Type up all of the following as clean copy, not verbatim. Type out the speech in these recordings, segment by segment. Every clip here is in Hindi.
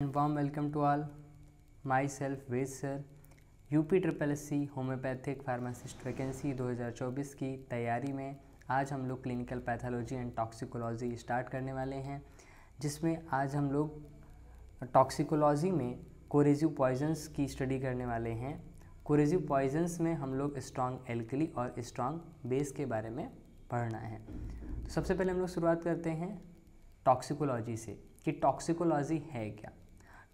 Warm welcome to all. Myself Ved sir. UP SSC homeopathic pharmacist vacancy 2024 की तैयारी में आज हम लोग clinical pathology and toxicology start करने वाले हैं, जिसमें आज हम लोग टॉक्सिकोलॉजी में कोरेजिव पॉइजन्स की स्टडी करने वाले हैं। कोरेजिव पॉइजन्स में हम लोग स्ट्रॉन्ग एल्कली और स्ट्रॉन्ग बेस के बारे में पढ़ना है। तो सबसे पहले हम लोग शुरुआत करते हैं टॉक्सिकोलॉजी से कि टॉक्सिकोलॉजी है क्या।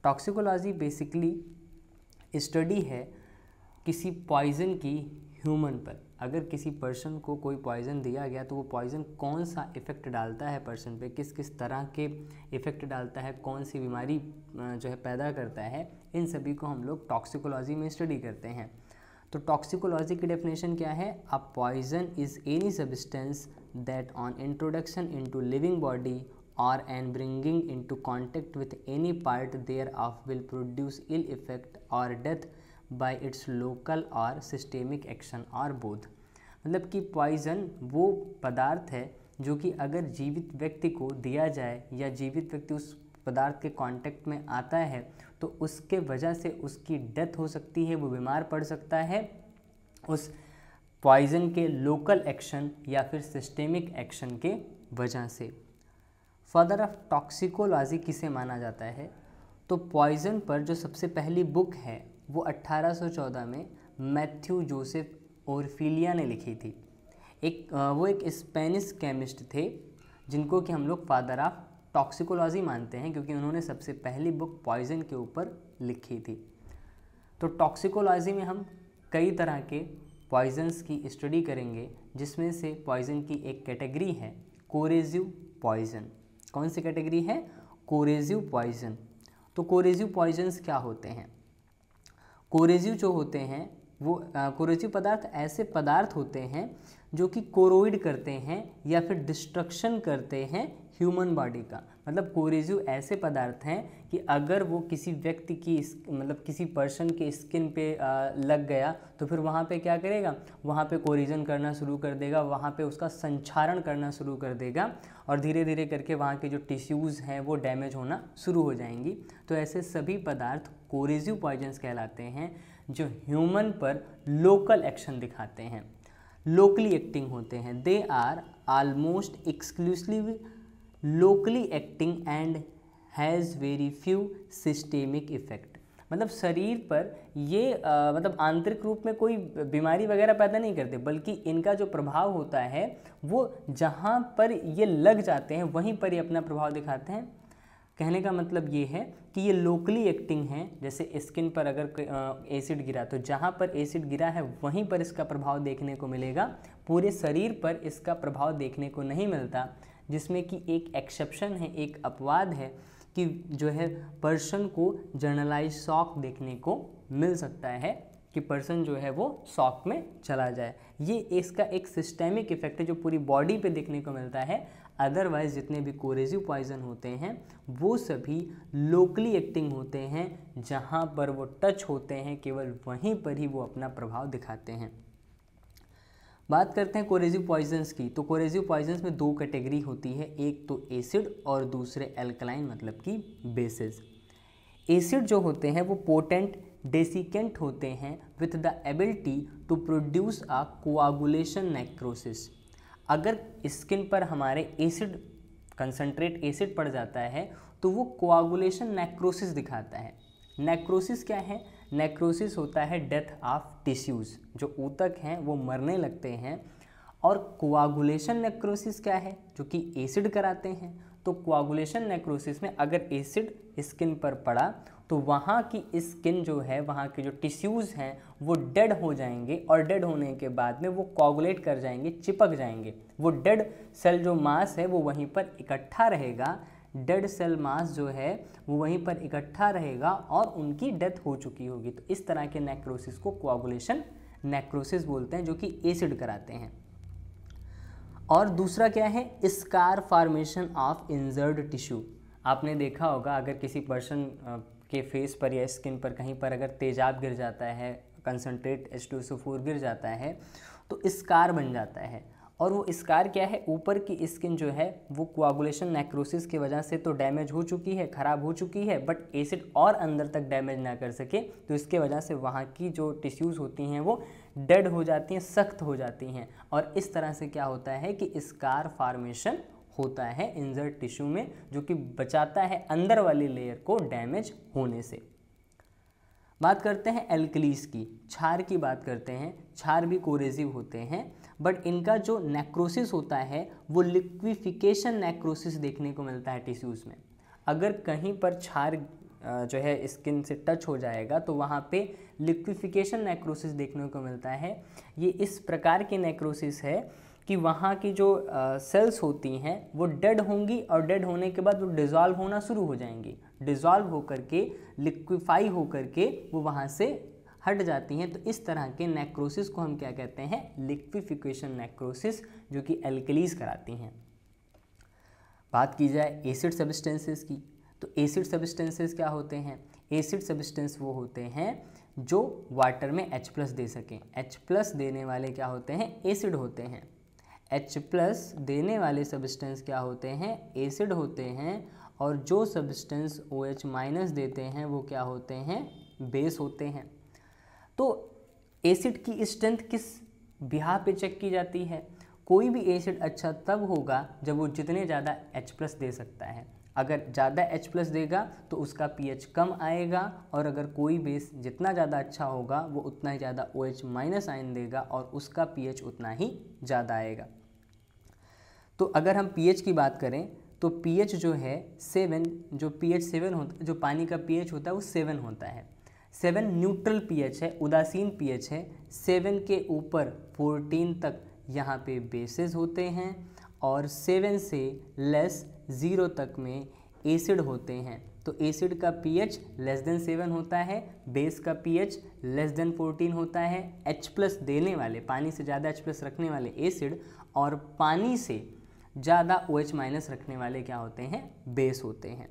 टॉक्सिकोलॉजी बेसिकली स्टडी है किसी पॉइज़न की ह्यूमन पर। अगर किसी पर्सन को कोई पॉइज़न दिया गया तो वो पॉइज़न कौन सा इफ़ेक्ट डालता है पर्सन पे, किस किस तरह के इफ़ेक्ट डालता है, कौन सी बीमारी जो है पैदा करता है, इन सभी को हम लोग टॉक्सिकोलॉजी में स्टडी करते हैं। तो टॉक्सिकोलॉजी की डेफिनेशन क्या है? A poison is any substance that on introduction into living body or and bringing into contact with any part thereof will produce ill effect or death by its local or systemic action or both। मतलब कि पॉइज़न वो पदार्थ है जो कि अगर जीवित व्यक्ति को दिया जाए या जीवित व्यक्ति उस पदार्थ के कांटेक्ट में आता है तो उसके वजह से उसकी डेथ हो सकती है, वो बीमार पड़ सकता है उस पॉइज़न के लोकल एक्शन या फिर सिस्टेमिक एक्शन के वजह से। फादर ऑफ टॉक्सिकोलॉजी किसे माना जाता है? तो पॉइज़न पर जो सबसे पहली बुक है वो 1814 में मैथ्यू जोसेफ ओरफिलिया ने लिखी थी। वो एक स्पेनिश केमिस्ट थे जिनको कि हम लोग फादर ऑफ टॉक्सिकोलॉजी मानते हैं, क्योंकि उन्होंने सबसे पहली बुक पॉइज़न के ऊपर लिखी थी। तो टॉक्सिकोलॉजी में हम कई तरह के पॉइजन्स की स्टडी करेंगे, जिसमें से पॉइज़न की एक कैटेगरी है कोरेजिव पॉइज़न। कौन सी कैटेगरी है? कोरेजिव पॉइज़न। तो कोरेजिव पॉइजन्स क्या होते हैं? कोरेजिव जो होते हैं वो कोरेजिव पदार्थ ऐसे पदार्थ होते हैं जो कि कोरोइड करते हैं या फिर डिस्ट्रक्शन करते हैं ह्यूमन बॉडी का। मतलब कोरेजिव ऐसे पदार्थ हैं कि अगर वो किसी व्यक्ति की मतलब किसी पर्सन के स्किन पे लग गया तो फिर वहाँ पे क्या करेगा? वहाँ पे कोरिजन करना शुरू कर देगा, वहाँ पे उसका संक्षारण करना शुरू कर देगा और धीरे धीरे करके वहाँ के जो टिश्यूज़ हैं वो डैमेज होना शुरू हो जाएंगी। तो ऐसे सभी पदार्थ कोरेजिव पॉइजन्स कहलाते हैं जो ह्यूमन पर लोकल एक्शन दिखाते हैं, लोकली एक्टिंग होते हैं। They are almost exclusively locally acting and has very few systemic effect. मतलब शरीर पर ये मतलब आंतरिक रूप में कोई बीमारी वगैरह पैदा नहीं करते, बल्कि इनका जो प्रभाव होता है वो जहाँ पर ये लग जाते हैं वहीं पर ये अपना प्रभाव दिखाते हैं। कहने का मतलब ये है कि ये लोकली एक्टिंग है। जैसे स्किन पर अगर एसिड गिरा तो जहाँ पर एसिड गिरा है वहीं पर इसका प्रभाव देखने को मिलेगा, पूरे शरीर पर इसका प्रभाव देखने को नहीं मिलता। जिसमें कि एक एक्सेप्शन है, एक अपवाद है कि जो है पर्सन को जर्नलाइज शॉक देखने को मिल सकता है कि पर्सन जो है वो शॉक में चला जाए। ये इसका एक सिस्टेमिक इफेक्ट है जो पूरी बॉडी पे देखने को मिलता है। अदरवाइज जितने भी कोरेजिव पॉइजन होते हैं वो सभी लोकली एक्टिंग होते हैं, जहाँ पर वो टच होते हैं केवल वहीं पर ही वो अपना प्रभाव दिखाते हैं। बात करते हैं कोरेजिव पॉइजन्स की। तो कोरेजिव पॉइजन्स में दो कैटेगरी होती है, एक तो एसिड और दूसरे एल्कलाइन मतलब कि बेसिस। एसिड जो होते हैं वो पोटेंट डेसिकेंट होते हैं with the ability to produce a coagulation necrosis. अगर स्किन पर हमारे एसिड कंसंट्रेट एसिड पड़ जाता है तो वो कोआगुलेशन नेक्रोसिस दिखाता है। नेक्रोसिस क्या है? नेक्रोसिस होता है डेथ ऑफ टिश्यूज़, जो ऊतक हैं वो मरने लगते हैं। और कोआगुलेशन नेक्रोसिस क्या है? जो कि एसिड कराते हैं। तो कोआगुलेशन नेक्रोसिस में अगर एसिड स्किन पर पड़ा तो वहाँ की स्किन जो है, वहाँ के जो टिश्यूज़ हैं वो डेड हो जाएंगे और डेड होने के बाद में वो कोआगुलेट कर जाएंगे, चिपक जाएंगे। वो डेड सेल जो मास है वो वहीं पर इकट्ठा रहेगा, डेड सेल मास जो है वो वहीं पर इकट्ठा रहेगा और उनकी डेथ हो चुकी होगी। तो इस तरह के नेक्रोसिस को कोआगुलेशन नेक्रोसिस बोलते हैं, जो कि एसिड कराते हैं। और दूसरा क्या है? Scar formation of injured tissue. आपने देखा होगा अगर किसी पर्सन के फेस पर या स्किन पर कहीं पर अगर तेजाब गिर जाता है, कंसनट्रेट H2SO4 गिर जाता है तो स्कार बन जाता है। और वो स्कार क्या है, ऊपर की स्किन जो है वो कोआगुलेशन नेक्रोसिस की वजह से तो डैमेज हो चुकी है, ख़राब हो चुकी है, बट एसिड और अंदर तक डैमेज ना कर सके, तो इसके वजह से वहाँ की जो टिश्यूज़ होती हैं वो डेड हो जाती हैं, सख्त हो जाती हैं, और इस तरह से क्या होता है कि स्कार फॉर्मेशन होता है इंजर्ड टिश्यू में, जो कि बचाता है अंदर वाली लेयर को डैमेज होने से। बात करते हैं एल्कलीज की, क्षार की बात करते हैं। क्षार भी कोरेसिव होते हैं, बट इनका जो नेक्रोसिस होता है वो लिक्विफिकेशन नेक्रोसिस देखने को मिलता है टिश्यूज़ में। अगर कहीं पर क्षार जो है स्किन से टच हो जाएगा तो वहाँ पे लिक्विफिकेशन नेक्रोसिस देखने को मिलता है। ये इस प्रकार की नेक्रोसिस है कि वहाँ की जो सेल्स होती हैं वो डेड होंगी, और डेड होने के बाद वो डिज़ोल्व होना शुरू हो जाएंगी, डिज़ोल्व होकर के लिक्विफाई होकर के वो वहाँ से हट जाती हैं। तो इस तरह के नेक्रोसिस को हम क्या कहते हैं, लिक्विफिकेशन नेक्रोसिस, जो कि एल्कलीज कराती हैं। बात की जाए एसिड सब्सटेंसेस की, तो एसिड सब्सटेंसेस क्या होते हैं? एसिड सब्सटेंस वो होते हैं जो वाटर में H+ दे सकें। H+ देने वाले क्या होते हैं? एसिड होते हैं। H+ देने वाले सब्सटेंस क्या होते हैं? एसिड होते हैं। और जो सब्सटेंस OH- देते हैं वो क्या होते हैं? बेस होते हैं। तो एसिड की स्ट्रेंथ किस बिहार पे चेक की जाती है? कोई भी एसिड अच्छा तब होगा जब वो जितने ज़्यादा H+ दे सकता है। अगर ज़्यादा H+ देगा तो उसका pH कम आएगा, और अगर कोई बेस जितना ज़्यादा अच्छा होगा वो उतना ही ज़्यादा OH- आयन देगा और उसका pH उतना ही ज़्यादा आएगा। तो अगर हम pH की बात करें तो pH जो है 7, जो pH 7 होता, जो पानी का pH होता है वो 7 होता है। 7 न्यूट्रल pH है, उदासीन pH है। 7 के ऊपर 14 तक यहाँ पे बेसेस होते हैं, और 7 से लेस 0 तक में एसिड होते हैं। तो एसिड का pH <7 होता है, बेस का pH <14 होता है। H+ देने वाले, पानी से ज़्यादा H+ रखने वाले एसिड, और पानी से ज़्यादा OH- रखने वाले क्या होते हैं? बेस होते हैं।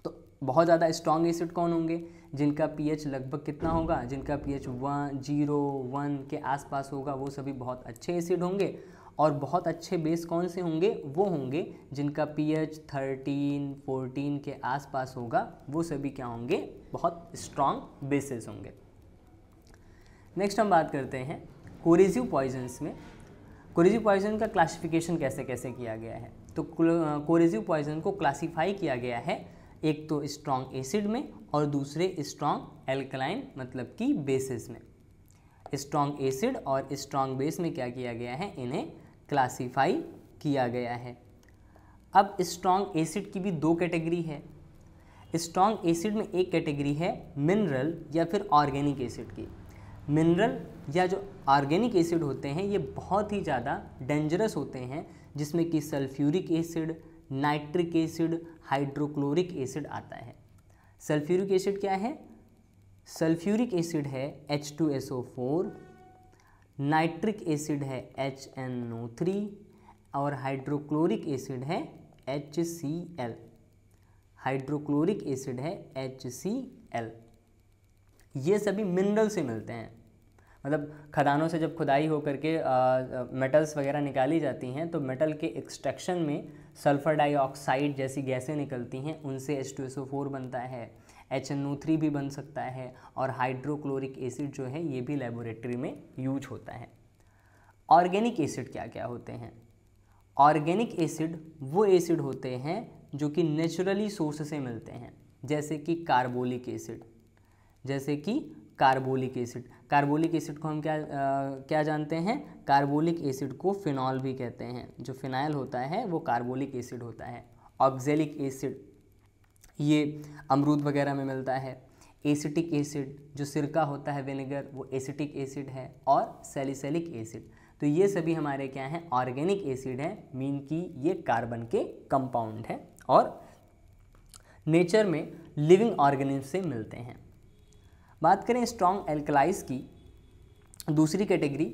तो बहुत ज़्यादा स्ट्रॉन्ग एसिड कौन होंगे? जिनका pH लगभग कितना होगा? जिनका pH 1 के आसपास होगा, वो सभी बहुत अच्छे एसिड होंगे। और बहुत अच्छे बेस कौन से होंगे? वो होंगे जिनका pH 13-14 के आसपास होगा, वो सभी क्या होंगे? बहुत स्ट्रॉन्ग बेसेस होंगे। नेक्स्ट हम बात करते हैं कोरेसिव पॉइजन्स में। कोरेसिव पॉइजन का क्लासिफिकेशन कैसे कैसे किया गया है? तो कोरेसिव पॉइजन को क्लासीफाई किया गया है, एक तो स्ट्रॉन्ग एसिड में और दूसरे स्ट्रॉन्ग एल्कलाइन मतलब कि बेसिस में। स्ट्रॉन्ग एसिड और स्ट्रॉन्ग बेस में क्या किया गया है? इन्हें क्लासीफाई किया गया है। अब स्ट्रॉन्ग एसिड की भी दो कैटेगरी है। स्ट्रॉन्ग एसिड में एक कैटेगरी है मिनरल या फिर ऑर्गेनिक एसिड की। मिनरल या जो ऑर्गेनिक एसिड होते हैं ये बहुत ही ज़्यादा डेंजरस होते हैं, जिसमें कि sulphuric acid, nitric acid, hydrochloric acid आता है। सल्फ्यूरिक एसिड क्या है? सल्फ्यूरिक एसिड है H2SO4, नाइट्रिक एसिड है HNO3, और हाइड्रोक्लोरिक एसिड है HCl। हाइड्रोक्लोरिक एसिड है HCl। ये सभी मिनरल से मिलते हैं, मतलब खदानों से जब खुदाई हो करके मेटल्स वगैरह निकाली जाती हैं तो मेटल के एक्सट्रैक्शन में सल्फर डाइऑक्साइड जैसी गैसें निकलती हैं, उनसे H2SO4 बनता है, HNO3 भी बन सकता है, और हाइड्रोक्लोरिक एसिड जो है ये भी लेबोरेटरी में यूज होता है। ऑर्गेनिक एसिड क्या क्या होते हैं? ऑर्गेनिक एसिड वो एसिड होते हैं जो कि नेचुरली सोर्स से मिलते हैं, जैसे कि कार्बोलिक एसिड। जैसे कि कार्बोलिक एसिड, कार्बोलिक एसिड को हम क्या जानते हैं? कार्बोलिक एसिड को फिनॉल भी कहते हैं। जो फिनाइल होता है वो कार्बोलिक एसिड होता है। ऑक्जेलिक एसिड ये अमरूद वगैरह में मिलता है। एसिटिक एसिड जो सिरका होता है, विनेगर, वो एसिटिक एसिड है। और सैलिसिलिक एसिड, तो ये सभी हमारे क्या हैं? ऑर्गेनिक एसिड हैं, मीन कि ये कार्बन के कंपाउंड हैं और नेचर में लिविंग ऑर्गेनिज्म से मिलते हैं। बात करें स्ट्रॉन्ग एल्कलाइज की, दूसरी कैटेगरी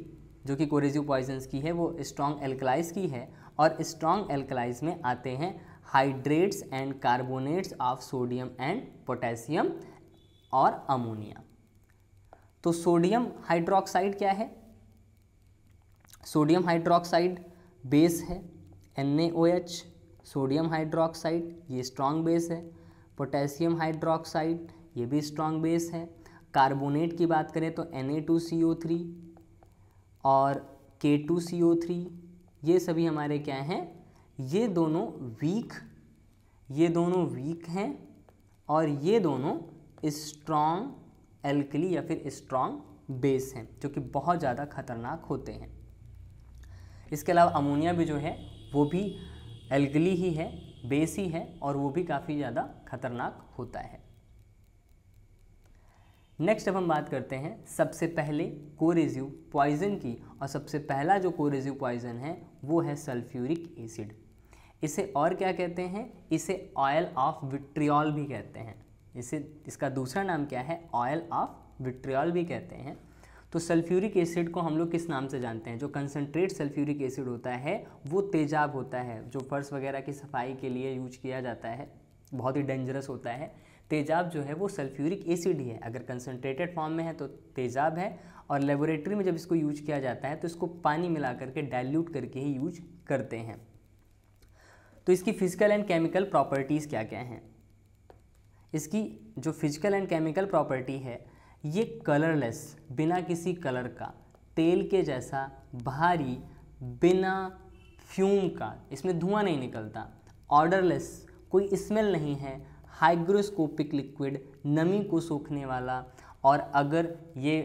जो कि कोरेसिव पॉइजन्स की है वो स्ट्रॉन्ग एल्कलाइज की है। और स्ट्रॉन्ग एल्कलाइज में आते हैं hydrates and carbonates of sodium and potassium और अमोनिया। तो सोडियम हाइड्रोक्साइड क्या है? सोडियम हाइड्रोक्साइड बेस है NaOH, सोडियम हाइड्रोक्साइड ये स्ट्रॉन्ग बेस है। पोटेशियम हाइड्रोक्साइड ये भी स्ट्रॉन्ग बेस है। कार्बोनेट की बात करें तो Na2CO3 और K2CO3 ये सभी हमारे क्या हैं, ये दोनों वीक हैं और ये दोनों स्ट्रॉन्ग एल्कली या फिर स्ट्रॉन्ग बेस हैं जो कि बहुत ज़्यादा खतरनाक होते हैं। इसके अलावा अमोनिया भी जो है वो भी एल्कली ही है, बेस ही है और वो भी काफ़ी ज़्यादा खतरनाक होता है। नेक्स्ट अब हम बात करते हैं सबसे पहले कोरेसिव पॉइजन की, और सबसे पहला जो कोरेसिव पॉइजन है वो है सल्फ्यूरिक एसिड। इसे और क्या कहते हैं, इसे ऑयल ऑफ विट्रियोल भी कहते हैं। इसका दूसरा नाम क्या है, ऑयल ऑफ विट्रियोल भी कहते हैं। तो सल्फ्यूरिक एसिड को हम लोग किस नाम से जानते हैं, जो कंसनट्रेट सल्फ्यूरिक एसिड होता है वो तेजाब होता है, जो फर्श वगैरह की सफाई के लिए यूज किया जाता है, बहुत ही डेंजरस होता है। तेजाब जो है वो सल्फ्यूरिक एसिड ही है, अगर कंसनट्रेटेड फॉर्म में है तो तेजाब है, और लेबोरेटरी में जब इसको यूज किया जाता है तो इसको पानी मिला करके डाइल्यूट करके ही यूज करते हैं। तो इसकी फिजिकल एंड केमिकल प्रॉपर्टीज़ क्या क्या हैं, इसकी जो फिजिकल एंड केमिकल प्रॉपर्टी है, ये कलरलेस, बिना किसी कलर का, तेल के जैसा भारी, बिना फ्यूम का, इसमें धुआं नहीं निकलता, ऑर्डरलेस, कोई स्मेल नहीं है, हाइग्रोस्कोपिक लिक्विड, नमी को सोखने वाला, और अगर ये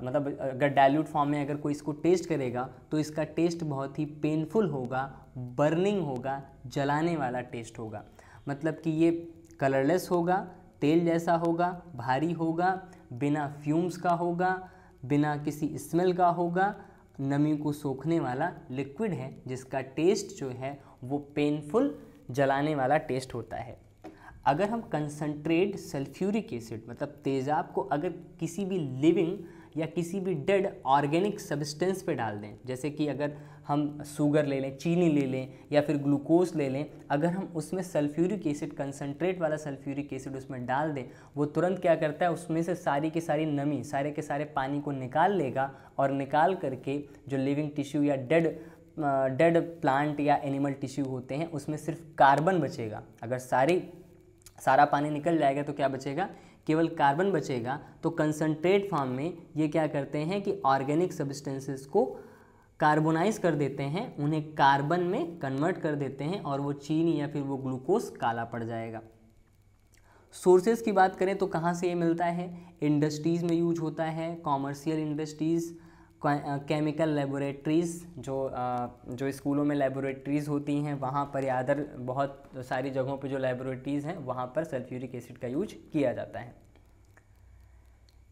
मतलब अगर डाइल्यूट फॉर्म में अगर कोई इसको टेस्ट करेगा तो इसका टेस्ट बहुत ही पेनफुल होगा, बर्निंग होगा, जलाने वाला टेस्ट होगा। मतलब कि ये कलरलेस होगा, तेल जैसा होगा, भारी होगा, बिना फ्यूम्स का होगा, बिना किसी स्मेल का होगा, नमी को सोखने वाला लिक्विड है, जिसका टेस्ट जो है वो पेनफुल, जलाने वाला टेस्ट होता है। अगर हम कंसनट्रेट सल्फ्यूरिक एसिड मतलब तेजाब को अगर किसी भी लिविंग या किसी भी डेड ऑर्गेनिक सब्सटेंस पे डाल दें, जैसे कि अगर हम शुगर ले लें, चीनी ले लें या फिर ग्लूकोज ले लें, अगर हम उसमें सल्फ्यूरिक एसिड, कंसनट्रेट वाला सल्फ्यूरिक एसिड उसमें डाल दें, वो तुरंत क्या करता है, उसमें से सारी की सारी नमी, सारे के सारे पानी को निकाल लेगा, और निकाल करके जो लिविंग टिश्यू या डेड प्लांट या एनिमल टिश्यू होते हैं उसमें सिर्फ कार्बन बचेगा। अगर सारा पानी निकल जाएगा तो क्या बचेगा, केवल कार्बन बचेगा। तो कंसनट्रेट फॉर्म में ये क्या करते हैं कि ऑर्गेनिक सब्सटेंसेस को कार्बोनाइज कर देते हैं, उन्हें कार्बन में कन्वर्ट कर देते हैं, और वो चीनी या फिर वो ग्लूकोज काला पड़ जाएगा। सोर्सेज की बात करें तो कहाँ से ये मिलता है, इंडस्ट्रीज़ में यूज होता है, कॉमर्शियल इंडस्ट्रीज़, केमिकल लेबोरेटरीज़, जो स्कूलों में लेबोरेटरीज़ होती हैं वहाँ पर, या अदर बहुत सारी जगहों पे जो लेबोरेटरीज़ हैं वहाँ पर सल्फ्यूरिक एसिड का यूज किया जाता है।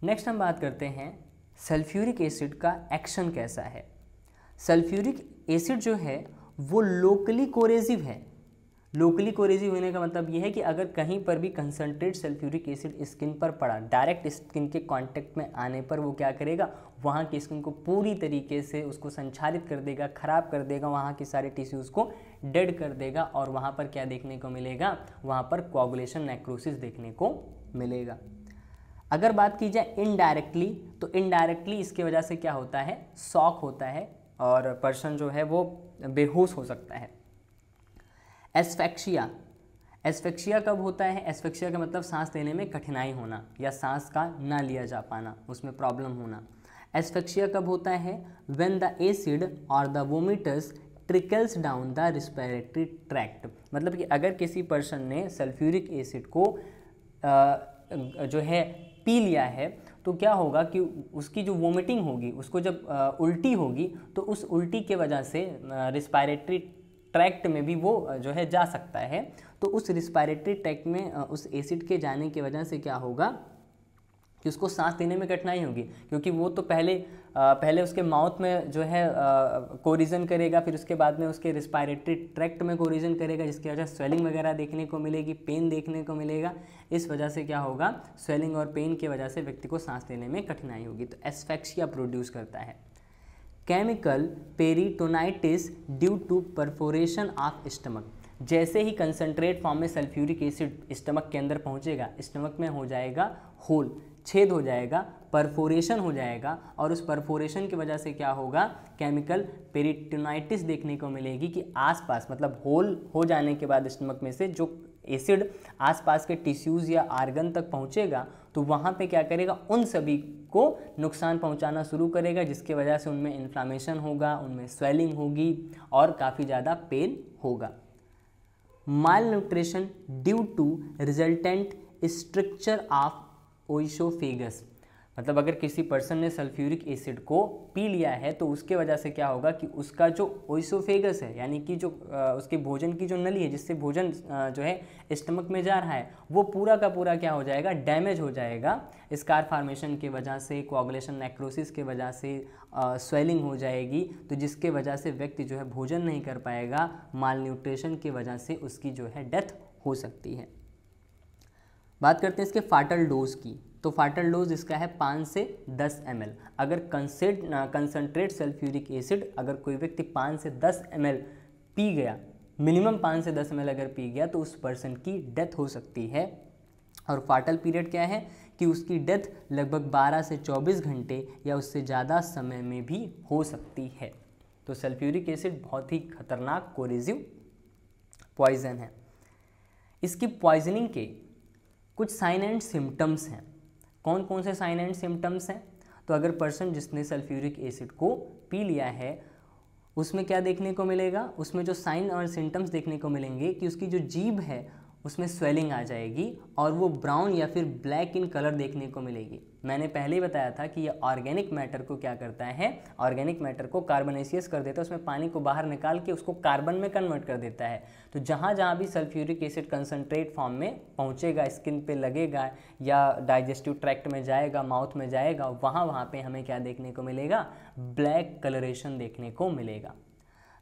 नेक्स्ट हम बात करते हैं सल्फ्यूरिक एसिड का एक्शन कैसा है। सल्फ्यूरिक एसिड जो है वो लोकली कोरेसिव है। लोकली कोरेसिव होने का मतलब ये है कि अगर कहीं पर भी कंसनट्रेट सल्फ्यूरिक एसिड स्किन पर पड़ा, डायरेक्ट स्किन के कांटेक्ट में आने पर वो क्या करेगा, वहाँ की स्किन को पूरी तरीके से उसको संचारित कर देगा, ख़राब कर देगा, वहाँ की सारे टिश्यूज़ को डेड कर देगा, और वहाँ पर क्या देखने को मिलेगा, वहाँ पर कोआगुलेशन, नेक्रोसिस देखने को मिलेगा। अगर बात की जाए इनडायरेक्टली, तो इनडायरेक्टली इसके वजह से क्या होता है, शॉक होता है और पर्सन जो है वो बेहोश हो सकता है। एस्फेक्सिया, एस्फेक्सिया कब होता है, एस्फेक्सिया का मतलब सांस लेने में कठिनाई होना या सांस का ना लिया जा पाना, उसमें प्रॉब्लम होना। एस्फेक्सिया कब होता है, व्हेन द एसिड और the vomitus trickles down the respiratory tract. मतलब कि अगर किसी पर्सन ने सल्फ्यूरिक एसिड को जो है पी लिया है तो क्या होगा कि उसकी जो वोमिटिंग होगी, उसको जब उल्टी होगी तो उस उल्टी के वजह से रिस्पिरेटरी ट्रैक्ट में भी वो जो है जा सकता है। तो उस रिस्पिरेटरी ट्रैक्ट में उस एसिड के जाने की वजह से क्या होगा कि उसको सांस लेने में कठिनाई होगी, क्योंकि वो तो पहले उसके माउथ में जो है कोरिजन करेगा, फिर उसके बाद में उसके रिस्पिरेटरी ट्रैक्ट में कोरिजन करेगा, जिसकी वजह से स्वेलिंग वगैरह देखने को मिलेगी, पेन देखने को मिलेगा। इस वजह से क्या होगा, स्वेलिंग और पेन की वजह से व्यक्ति को सांस लेने में कठिनाई होगी। तो एस्फेक्सिया प्रोड्यूस करता है। Chemical peritonitis due to perforation of stomach, जैसे ही कंसनट्रेट फॉर्म में सल्फ्यूरिक एसिड स्टमक के अंदर पहुंचेगा, स्टमक में हो जाएगा होल, छेद हो जाएगा, परफोरेशन हो जाएगा, और उस परफोरेशन की वजह से क्या होगा, केमिकल पेरिटोनाइटिस देखने को मिलेगी कि आसपास मतलब होल हो जाने के बाद स्टमक में से जो एसिड आसपास के टिश्यूज़ या आर्गन तक पहुंचेगा तो वहाँ पे क्या करेगा, उन सभी को ड्नुकसान पहुंचाना शुरू करेगा, जिसके वजह से उनमें इन्फ्लामेशन होगा, उनमें स्वेलिंग होगी और काफ़ी ज़्यादा पेन होगा। Malnutrition due to resultant structure of oesophagus, मतलब अगर किसी पर्सन ने सल्फ्यूरिक एसिड को पी लिया है तो उसके वजह से क्या होगा कि उसका जो ओइसोफेगस है, यानी कि जो उसके भोजन की जो नली है जिससे भोजन जो है स्टमक में जा रहा है, वो पूरा का पूरा क्या हो जाएगा, डैमेज हो जाएगा। स्कार फॉर्मेशन की वजह से, कोआगुलेशन नेक्रोसिस के वजह से स्वेलिंग हो जाएगी, तो जिसके वजह से व्यक्ति जो है भोजन नहीं कर पाएगा, माल न्यूट्रिशन की वजह से उसकी जो है डेथ हो सकती है। बात करते हैं इसके फाटल डोज की, तो फाटल डोज इसका है 5 से 10 ml। अगर कंसनट्रेट सल्फ्यूरिक एसिड अगर कोई व्यक्ति 5 से 10 ml पी गया, मिनिमम 5 से 10 ml अगर पी गया तो उस पर्सन की डेथ हो सकती है। और फाटल पीरियड क्या है कि उसकी डेथ लगभग 12 से 24 घंटे या उससे ज़्यादा समय में भी हो सकती है। तो सल्फ्यूरिक एसिड बहुत ही खतरनाक कोरेसिव पॉइजन है। इसकी पॉइजनिंग के कुछ साइन एंड सिम्टम्स हैं। कौन कौन से साइन एंड सिम्टम्स हैं, तो अगर पर्सन जिसने सल्फ्यूरिक एसिड को पी लिया है उसमें क्या देखने को मिलेगा, उसमें जो साइन और सिम्टम्स देखने को मिलेंगे कि उसकी जो जीभ है उसमें स्वेलिंग आ जाएगी और वो ब्राउन या फिर ब्लैक इन कलर देखने को मिलेगी। मैंने पहले ही बताया था कि ये ऑर्गेनिक मैटर को क्या करता है, ऑर्गेनिक मैटर को कार्बोनेशियस कर देता है, उसमें पानी को बाहर निकाल के उसको कार्बन में कन्वर्ट कर देता है। तो जहाँ जहाँ भी सल्फ्यूरिक एसिड कंसनट्रेट फॉर्म में पहुँचेगा, स्किन पे लगेगा या डाइजेस्टिव ट्रैक्ट में जाएगा, माउथ में जाएगा, वहाँ पे हमें क्या देखने को मिलेगा, ब्लैक कलरेशन देखने को मिलेगा।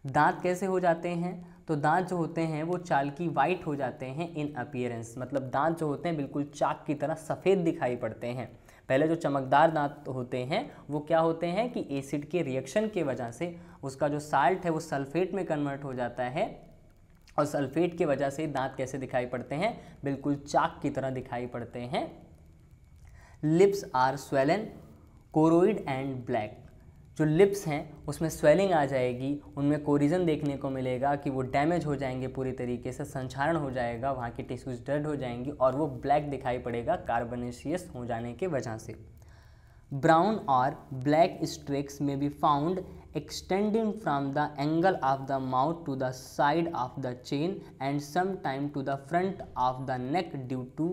दांत कैसे हो जाते हैं, तो दांत जो होते हैं वो चाल्की वाइट हो जाते हैं इन अपीयरेंस, मतलब दांत जो होते हैं बिल्कुल चाक की तरह सफ़ेद दिखाई पड़ते हैं। पहले जो चमकदार दांत होते हैं वो क्या होते हैं कि एसिड के रिएक्शन की वजह से उसका जो साल्ट है वो सल्फेट में कन्वर्ट हो जाता है और सल्फेट की वजह से दांत कैसे दिखाई पड़ते हैं, बिल्कुल चाक की तरह दिखाई पड़ते हैं। Lips are swollen, corroded and black, जो लिप्स हैं उसमें स्वेलिंग आ जाएगी, उनमें कोरिजन देखने को मिलेगा कि वो डैमेज हो जाएंगे, पूरी तरीके से संक्षारण हो जाएगा, वहाँ की टिश्यूज डेड हो जाएंगी और वो ब्लैक दिखाई पड़ेगा कार्बोनेशियस हो जाने की वजह से। ब्राउन और ब्लैक स्ट्रेक्स में be found extending from the angle of the mouth to the side of the chin and some time to the front of the neck due to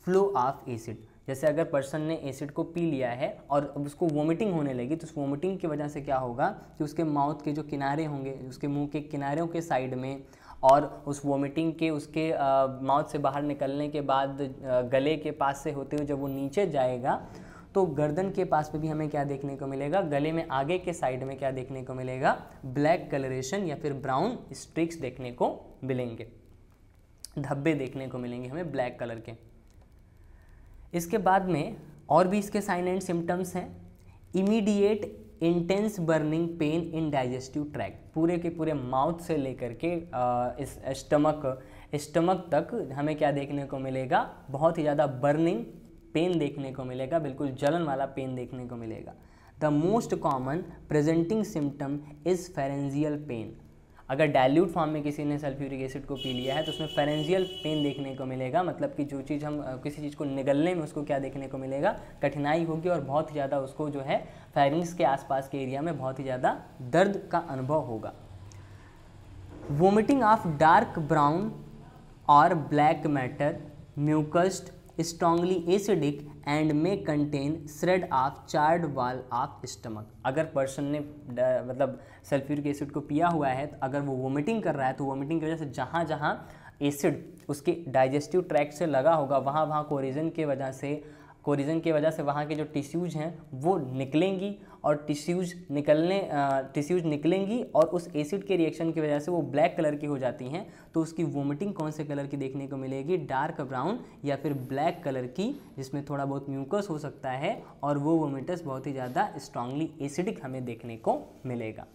flow of acid. जैसे अगर पर्सन ने एसिड को पी लिया है और उसको वोमिटिंग होने लगी तो उस वोमिटिंग की वजह से क्या होगा कि उसके माउथ के जो किनारे होंगे, उसके मुंह के किनारों के साइड में और उस वोमिटिंग के उसके माउथ से बाहर निकलने के बाद गले के पास से होते हुए जब वो नीचे जाएगा तो गर्दन के पास पे भी हमें क्या देखने को मिलेगा, गले में आगे के साइड में क्या देखने को मिलेगा, ब्लैक कलरेशन या फिर ब्राउन स्ट्रिक्स देखने को मिलेंगे, धब्बे देखने को मिलेंगे हमें ब्लैक कलर के। इसके बाद में और भी इसके साइन एंड सिम्टम्स हैं। Immediate intense burning pain in digestive tract, पूरे के पूरे माउथ से लेकर के इस स्टमक तक हमें क्या देखने को मिलेगा, बहुत ही ज़्यादा बर्निंग पेन देखने को मिलेगा, बिल्कुल जलन वाला पेन देखने को मिलेगा। The most common presenting symptom is pharyngeal pain. अगर डाइल्यूट फॉर्म में किसी ने सल्फ्यूरिक एसिड को पी लिया है तो उसमें फेरेंजियल पेन देखने को मिलेगा, मतलब कि जो चीज़ हम किसी चीज़ को निगलने में उसको क्या देखने को मिलेगा, कठिनाई होगी और बहुत ही ज़्यादा उसको जो है फेरिंग्स के आसपास के एरिया में बहुत ही ज़्यादा दर्द का अनुभव होगा। वोमिटिंग ऑफ डार्क ब्राउन और black matter, mucoid, strongly acidic and may contain shred of charred wall of stomach. अगर पर्सन ने मतलब सल्फ्यूरिक एसिड को पिया हुआ है तो अगर वो वोमिटिंग कर रहा है तो वोमिटिंग की वजह से जहाँ जहाँ एसिड उसके डाइजेस्टिव ट्रैक्ट से लगा होगा वहाँ कोरिजन की वजह से वहाँ के जो टिश्यूज़ हैं वो निकलेंगी और टिश्यूज़ निकलेंगी और उस एसिड के रिएक्शन की वजह से वो ब्लैक कलर की हो जाती हैं। तो उसकी वोमिटिंग कौन से कलर की देखने को मिलेगी, डार्क ब्राउन या फिर ब्लैक कलर की, जिसमें थोड़ा बहुत म्यूकस हो सकता है और वो वोमिटस बहुत ही ज़्यादा स्ट्रांगली एसिडिक हमें देखने को मिलेगा।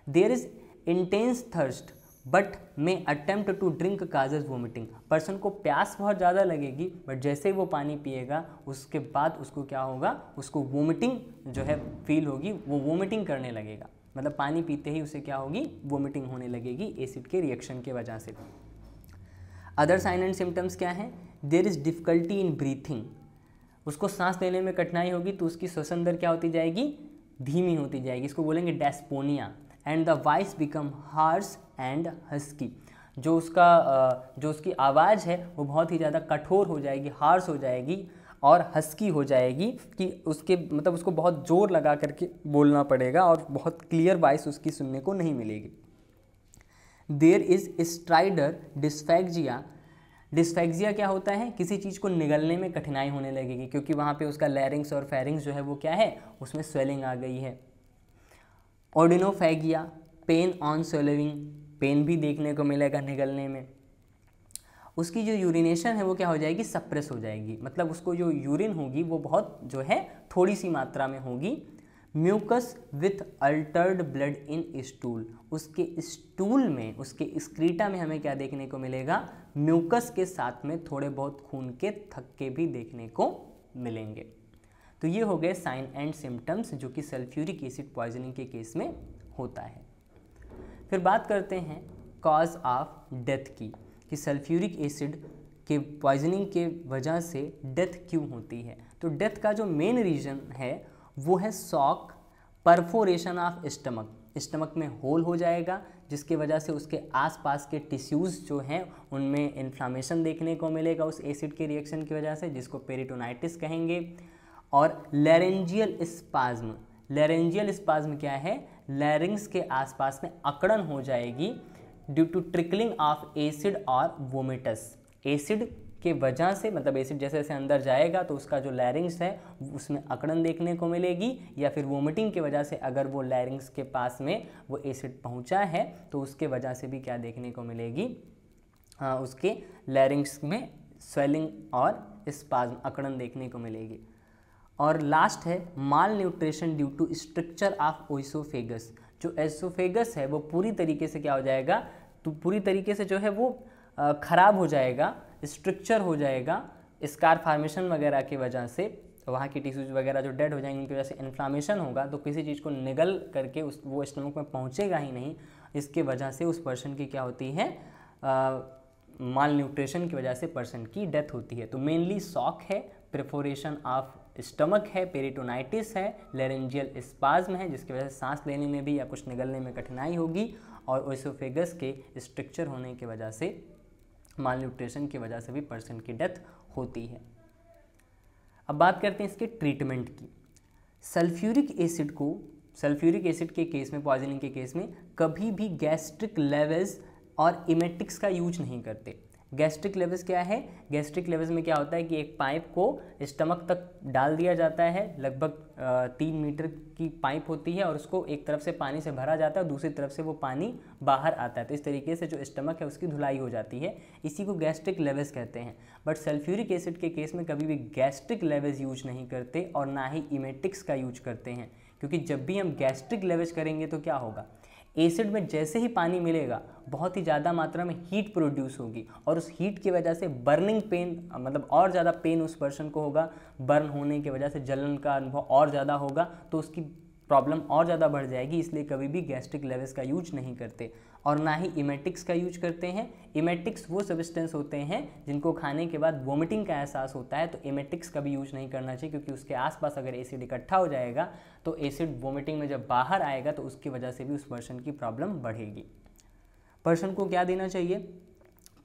There is intense thirst, but may attempt to drink causes vomiting. Person को प्यास बहुत ज़्यादा लगेगी, बट जैसे ही वो पानी पिएगा उसके बाद उसको क्या होगा, उसको वोमिटिंग जो है फील होगी, वो वोमिटिंग करने लगेगा। मतलब पानी पीते ही उसे क्या होगी, वोमिटिंग होने लगेगी एसिड के रिएक्शन की वजह से। अदर साइन एंड सिम्टम्स क्या हैं? There is difficulty in breathing, उसको सांस लेने में कठिनाई होगी तो उसकी श्वसन दर क्या होती जाएगी, धीमी होती जाएगी, इसको बोलेंगे dysphonia. And the voice become harsh and husky, जो उसकी आवाज़ है वो बहुत ही ज़्यादा कठोर हो जाएगी, हार्श हो जाएगी और हस्की हो जाएगी, कि उसके मतलब उसको बहुत जोर लगा करके बोलना पड़ेगा और बहुत क्लियर वॉइस उसकी सुनने को नहीं मिलेगी। There is stridor dysphagia. Dysphagia क्या होता है, किसी चीज़ को निगलने में कठिनाई होने लगेगी, क्योंकि वहाँ पे उसका लैरिंग्स और फेरिंग्स जो है वो क्या है, उसमें स्वेलिंग आ गई है। ऑर्डिनोफैगिया, पेन ऑन स्वेलिंग, पेन भी देखने को मिलेगा निगलने में। उसकी जो यूरिनेशन है वो क्या हो जाएगी, सप्रेस हो जाएगी, मतलब उसको जो यूरिन होगी वो बहुत जो है थोड़ी सी मात्रा में होगी। Mucus with altered blood in stool, उसके स्टूल में, उसके स्क्रीटा में हमें क्या देखने को मिलेगा, म्यूकस के साथ में थोड़े बहुत खून के थक्के भी देखने को मिलेंगे। तो ये हो गए साइन एंड सिम्टम्स जो कि सल्फ्यूरिक एसिड पॉइजनिंग के केस में होता है। फिर बात करते हैं कॉज ऑफ डेथ की, कि सल्फ्यूरिक एसिड के पॉइजनिंग के वजह से डेथ क्यों होती है। तो डेथ का जो मेन रीज़न है वो है shock, perforation of stomach, stomach में होल हो जाएगा जिसकी वजह से उसके आसपास के टिश्यूज़ जो हैं उनमें इन्फ्लामेशन देखने को मिलेगा उस एसिड के रिएक्शन की वजह से, जिसको पेरिटोनाइटिस कहेंगे। और लैरेंजियल स्पाज्म, लैरेंजियल स्पाज्म क्या है, लैरिंग्स के आसपास में अकड़न हो जाएगी due to trickling of acid और वोमिटस। एसिड के वजह से, मतलब एसिड जैसे जैसे अंदर जाएगा तो उसका जो लैरिंग्स है उसमें अकड़न देखने को मिलेगी, या फिर वोमिटिंग की वजह से अगर वो लैरिंग्स के पास में वो एसिड पहुंचा है तो उसके वजह से भी क्या देखने को मिलेगी, उसके लैरिंग्स में स्वेलिंग और स्पाज्म, अकड़न देखने को मिलेगी। और लास्ट है malnutrition due to structure of oesophagus. जो एसोफेगस है वो पूरी तरीके से क्या हो जाएगा, तो पूरी तरीके से जो है वो ख़राब हो जाएगा, स्ट्रक्चर हो जाएगा, स्कार फॉर्मेशन वगैरह की वजह से, वहाँ की टिश्यूज वगैरह जो डेड हो जाएंगे उनकी वजह से इन्फ्लामेशन होगा, तो किसी चीज़ को निगल करके वो स्टमक में पहुँचेगा ही नहीं। इसके वजह से उस पर्सन की क्या होती है, माल न्यूट्रिशन की वजह से पर्सन की डेथ होती है। तो मेनली शॉक है, परफोरेशन ऑफ स्टमक है, पेरिटोनाइटिस है, लैरेंजियल स्पाज्म है जिसकी वजह से सांस लेने में भी या कुछ निगलने में कठिनाई होगी, और ओइसोफेगस के स्ट्रक्चर होने की वजह से, माल न्यूट्रिशन की वजह से भी पर्सन की डेथ होती है। अब बात करते हैं इसके ट्रीटमेंट की। सल्फ्यूरिक एसिड के केस में, पॉइजनिंग के केस में कभी भी गैस्ट्रिक लेवल्स और इमेटिक्स का यूज नहीं करते। गैस्ट्रिक लेवल्स क्या है, गैस्ट्रिक लेवल्स में क्या होता है कि एक पाइप को स्टमक तक डाल दिया जाता है, लगभग 3 मीटर की पाइप होती है और उसको एक तरफ से पानी से भरा जाता है, दूसरी तरफ से वो पानी बाहर आता है, तो इस तरीके से जो स्टमक है उसकी धुलाई हो जाती है, इसी को गैस्ट्रिक लेवल्स कहते हैं। बट सल्फ्यूरिक एसिड के केस में कभी भी गैस्ट्रिक लेवल्स यूज नहीं करते और ना ही इमेटिक्स का यूज करते हैं, क्योंकि जब भी हम गैस्ट्रिक लेवल्स करेंगे तो क्या होगा, एसिड में जैसे ही पानी मिलेगा बहुत ही ज़्यादा मात्रा में हीट प्रोड्यूस होगी और उस हीट की वजह से बर्निंग पेन, मतलब और ज़्यादा पेन उस पर्सन को होगा, बर्न होने की वजह से जलन का अनुभव और ज़्यादा होगा, तो उसकी प्रॉब्लम और ज़्यादा बढ़ जाएगी। इसलिए कभी भी गैस्ट्रिक लेवल्स का यूज नहीं करते और ना ही इमेटिक्स का यूज करते हैं। इमेटिक्स वो सब्सटेंस होते हैं जिनको खाने के बाद वोमिटिंग का एहसास होता है, तो इमेटिक्स का भी यूज नहीं करना चाहिए, क्योंकि उसके आसपास अगर एसिड इकट्ठा हो जाएगा तो एसिड वोमिटिंग में जब बाहर आएगा तो उसकी वजह से भी उस पर्सन की प्रॉब्लम बढ़ेगी। पर्सन को क्या देना चाहिए,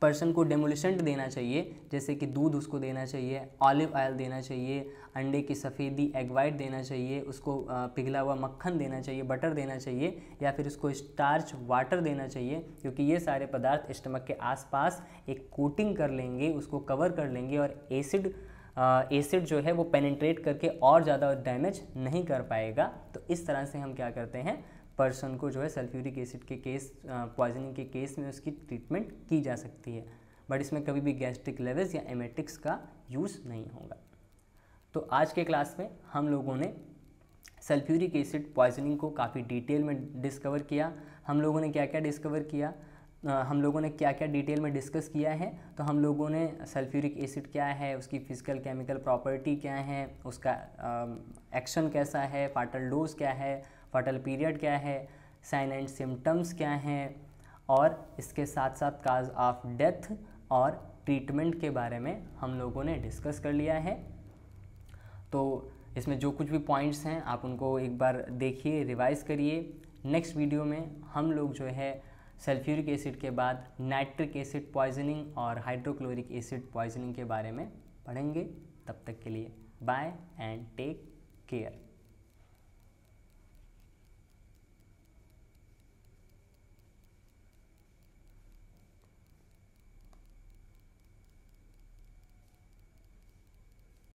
पर्सन को डेमोलिसेंट देना चाहिए, जैसे कि दूध उसको देना चाहिए, ऑलिव ऑयल देना चाहिए, अंडे की सफ़ेदी एग वाइट देना चाहिए, उसको पिघला हुआ मक्खन देना चाहिए, बटर देना चाहिए, या फिर उसको स्टार्च वाटर देना चाहिए, क्योंकि ये सारे पदार्थ स्टमक के आसपास एक कोटिंग कर लेंगे, उसको कवर कर लेंगे और एसिड जो है वो पेनिट्रेट करके और ज़्यादा डैमेज नहीं कर पाएगा। तो इस तरह से हम क्या करते हैं, पर्सन को जो है सल्फ्यूरिक एसिड के केस, पॉइजनिंग के केस में उसकी ट्रीटमेंट की जा सकती है, बट इसमें कभी भी गैस्ट्रिक लेवल्स या एमेटिक्स का यूज़ नहीं होगा। तो आज के क्लास में हम लोगों ने सल्फ्यूरिक एसिड पॉइजनिंग को काफ़ी डिटेल में डिस्कवर किया। हम लोगों ने क्या क्या डिस्कवर किया, हम लोगों ने क्या क्या डिटेल में डिस्कस किया है। तो हम लोगों ने सल्फ्यूरिक एसिड क्या है, उसकी फिजिकल केमिकल प्रॉपर्टी क्या है, उसका एक्शन कैसा है, फाटल डोज क्या है, फाटल पीरियड क्या है, साइन एंड सिम्टम्स क्या हैं, और इसके साथ साथ काज ऑफ डेथ और ट्रीटमेंट के बारे में हम लोगों ने डिस्कस कर लिया है। तो इसमें जो कुछ भी पॉइंट्स हैं आप उनको एक बार देखिए, रिवाइज करिए। नेक्स्ट वीडियो में हम लोग जो है सल्फ्यूरिक एसिड के बाद नाइट्रिक एसिड पॉइजनिंग और हाइड्रोक्लोरिक एसिड पॉइजनिंग के बारे में पढ़ेंगे। तब तक के लिए बाय एंड टेक केयर।